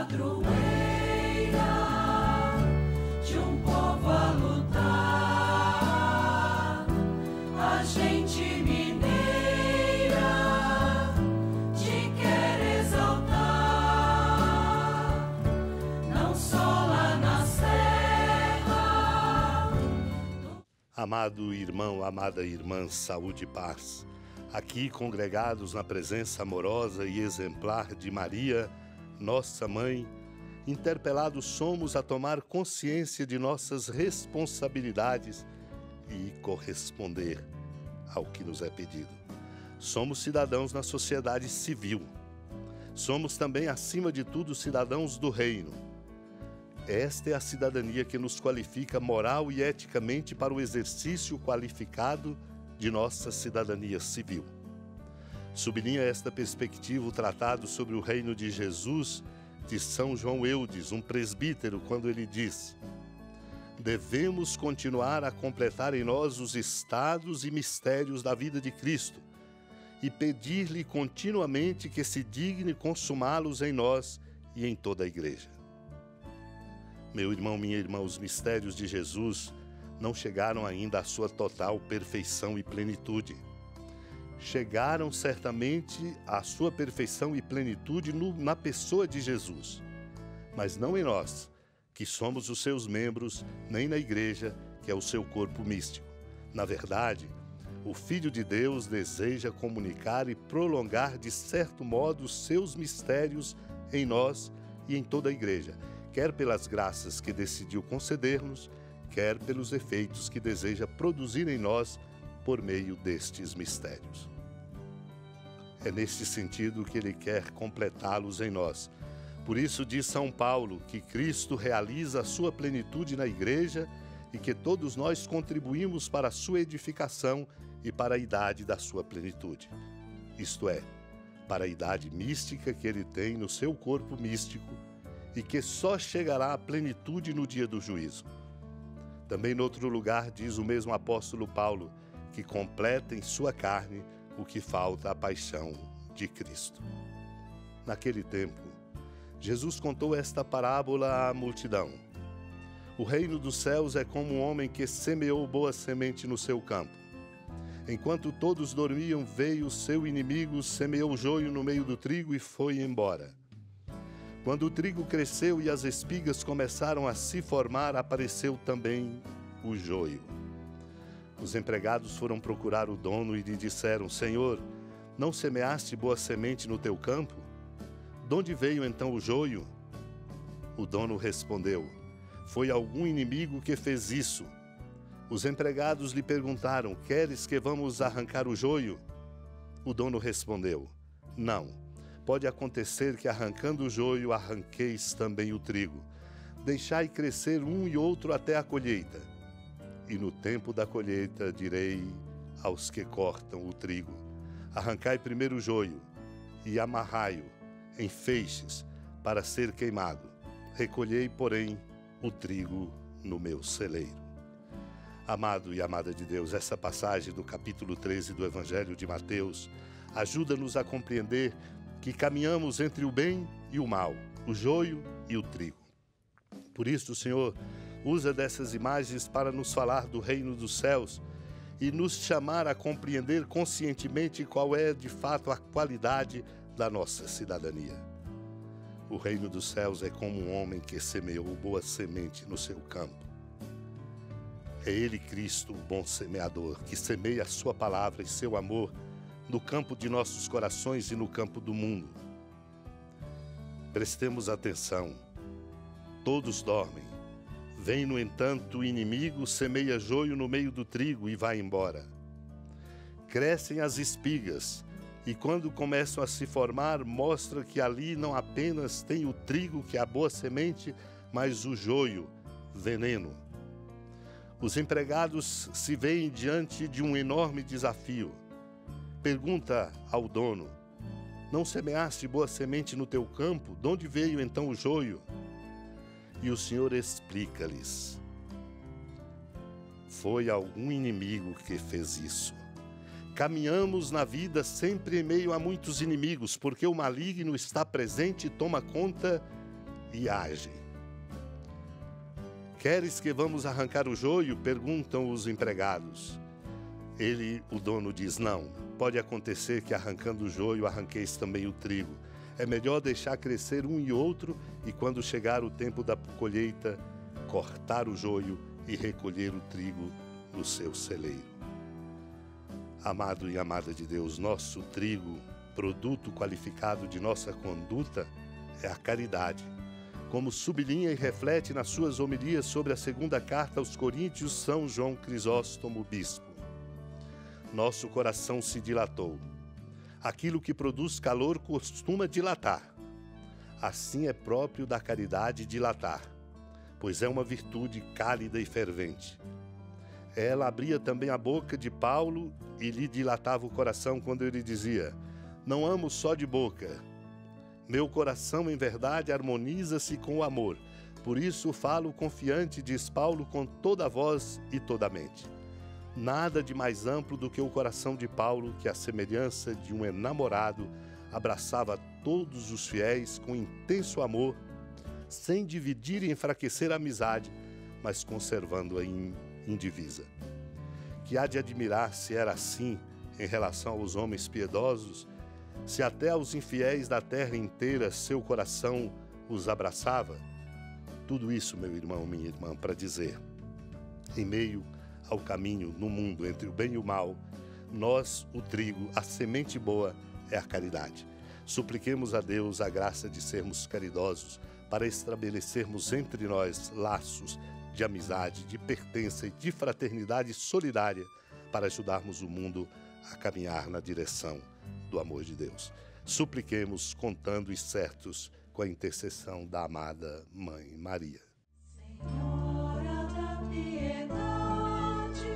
padroeira de um povo a lutar, a gente mineira te quer exaltar, não só lá na serra. Amado irmão, amada irmã, saúde e paz. Aqui congregados na presença amorosa e exemplar de Maria, nossa Mãe, interpelados somos a tomar consciência de nossas responsabilidades e corresponder ao que nos é pedido. Somos cidadãos na sociedade civil. Somos também, acima de tudo, cidadãos do reino. Esta é a cidadania que nos qualifica moral e eticamente para o exercício qualificado de nossa cidadania civil. Sublinha esta perspectiva o tratado sobre o reino de Jesus de São João Eudes, um presbítero, quando ele disse: devemos continuar a completar em nós os estados e mistérios da vida de Cristo e pedir-lhe continuamente que se digne consumá-los em nós e em toda a igreja. Meu irmão, minha irmã, os mistérios de Jesus não chegaram ainda à sua total perfeição e plenitude. Chegaram certamente à sua perfeição e plenitude na pessoa de Jesus, mas não em nós, que somos os seus membros, nem na igreja, que é o seu corpo místico. Na verdade, o Filho de Deus deseja comunicar e prolongar de certo modo os seus mistérios em nós e em toda a igreja, quer pelas graças que decidiu conceder-nos, quer pelos efeitos que deseja produzir em nós por meio destes mistérios. É neste sentido que ele quer completá-los em nós. Por isso diz São Paulo que Cristo realiza a sua plenitude na igreja e que todos nós contribuímos para a sua edificação e para a idade da sua plenitude. Isto é, para a idade mística que ele tem no seu corpo místico e que só chegará à plenitude no dia do juízo. Também, em outro lugar, diz o mesmo apóstolo Paulo, que completa em sua carne o que falta à paixão de Cristo. Naquele tempo, Jesus contou esta parábola à multidão. O reino dos céus é como um homem que semeou boa semente no seu campo. Enquanto todos dormiam, veio o seu inimigo, semeou joio no meio do trigo e foi embora. Quando o trigo cresceu e as espigas começaram a se formar, apareceu também o joio. Os empregados foram procurar o dono e lhe disseram: Senhor, não semeaste boa semente no teu campo? De onde veio então o joio? O dono respondeu: foi algum inimigo que fez isso. Os empregados lhe perguntaram: queres que vamos arrancar o joio? O dono respondeu: não. Pode acontecer que, arrancando o joio, arranqueis também o trigo. Deixai crescer um e outro até a colheita. E no tempo da colheita direi aos que cortam o trigo: arrancai primeiro o joio e amarrai-o em feixes para ser queimado. Recolhei, porém, o trigo no meu celeiro. Amado e amada de Deus, essa passagem do capítulo 13 do Evangelho de Mateus ajuda-nos a compreender que caminhamos entre o bem e o mal, o joio e o trigo. Por isso o Senhor usa dessas imagens para nos falar do reino dos céus e nos chamar a compreender conscientemente qual é de fato a qualidade da nossa cidadania. O reino dos céus é como um homem que semeou boa semente no seu campo. É Ele, Cristo, o bom semeador, que semeia a sua palavra e seu amor no campo de nossos corações e no campo do mundo. Prestemos atenção. Todos dormem. Vem, no entanto, o inimigo, semeia joio no meio do trigo e vai embora. Crescem as espigas, e quando começam a se formar, mostra que ali não apenas tem o trigo, que é a boa semente, mas o joio, veneno. Os empregados se veem diante de um enorme desafio. Pergunta ao dono: não semeaste boa semente no teu campo? De onde veio então o joio? E o Senhor explica-lhes: foi algum inimigo que fez isso. Caminhamos na vida sempre em meio a muitos inimigos, porque o maligno está presente e toma conta e age. Queres que vamos arrancar o joio? Perguntam os empregados. Ele, o dono, diz: não, pode acontecer que arrancando o joio arranqueis também o trigo. É melhor deixar crescer um e outro, e quando chegar o tempo da colheita, cortar o joio e recolher o trigo no seu celeiro. Amado e amada de Deus, nosso trigo, produto qualificado de nossa conduta, é a caridade. Como sublinha e reflete nas suas homilias sobre a segunda carta aos Coríntios, São João Crisóstomo, bispo. Nosso coração se dilatou. Aquilo que produz calor costuma dilatar. Assim é próprio da caridade dilatar, pois é uma virtude cálida e fervente. Ela abria também a boca de Paulo e lhe dilatava o coração quando ele dizia: não amo só de boca. Meu coração, em verdade, harmoniza-se com o amor. Por isso falo confiante, diz Paulo, com toda a voz e toda a mente. Nada de mais amplo do que o coração de Paulo, que, à semelhança de um enamorado, abraçava todos os fiéis com intenso amor, sem dividir e enfraquecer a amizade, mas conservando-a indivisa. Que há de admirar se era assim em relação aos homens piedosos, se até aos infiéis da terra inteira seu coração os abraçava? Tudo isso, meu irmão, minha irmã, para dizer, em meio ao caminho no mundo entre o bem e o mal, nós, o trigo, a semente boa é a caridade. Supliquemos a Deus a graça de sermos caridosos para estabelecermos entre nós laços de amizade, de pertença e de fraternidade solidária para ajudarmos o mundo a caminhar na direção do amor de Deus. Supliquemos contando e certos com a intercessão da amada Mãe Maria. Senhora da piedade,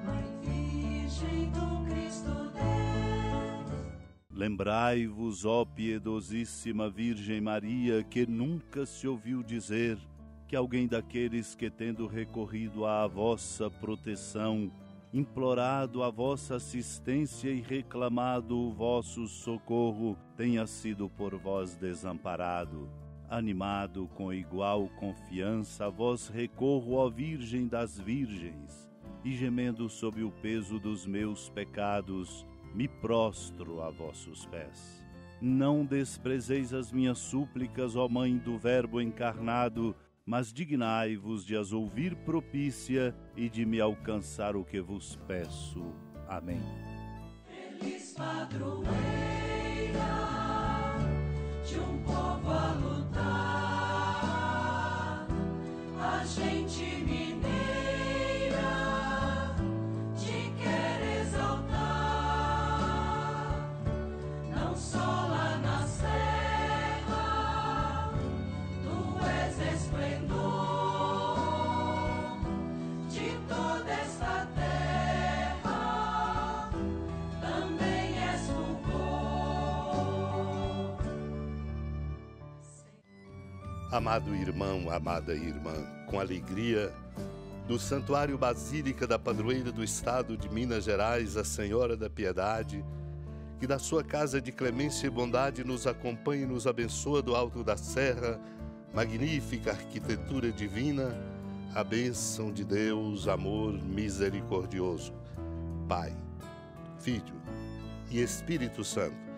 Mãe Virgem do Cristo Deus. Lembrai-vos, ó piedosíssima Virgem Maria, que nunca se ouviu dizer que alguém daqueles que, tendo recorrido à vossa proteção, implorado a vossa assistência e reclamado o vosso socorro, tenha sido por vós desamparado. Animado com igual confiança, a vós recorro, ó Virgem das Virgens, e gemendo sob o peso dos meus pecados, me prostro a vossos pés. Não desprezeis as minhas súplicas, ó Mãe do Verbo encarnado, mas dignai-vos de as ouvir propícia e de me alcançar o que vos peço. Amém. Feliz padroeira de um povo a lutar, a gente mineira te quer exaltar, não só lá na serra, tu és esplendor de toda esta terra, também és fulgor. Amado irmão, amada irmã, com alegria, do Santuário Basílica da Padroeira do Estado de Minas Gerais, a Senhora da Piedade, que da sua casa de clemência e bondade nos acompanhe e nos abençoa do alto da serra, magnífica arquitetura divina, a bênção de Deus, amor misericordioso, Pai, Filho e Espírito Santo,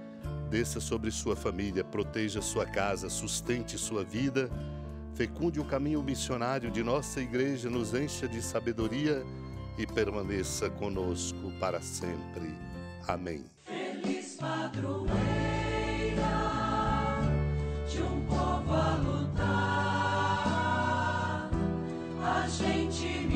desça sobre sua família, proteja sua casa, sustente sua vida, fecunde o caminho missionário de nossa igreja, nos encha de sabedoria e permaneça conosco para sempre. Amém. Feliz padroeira de um povo a lutar, a gente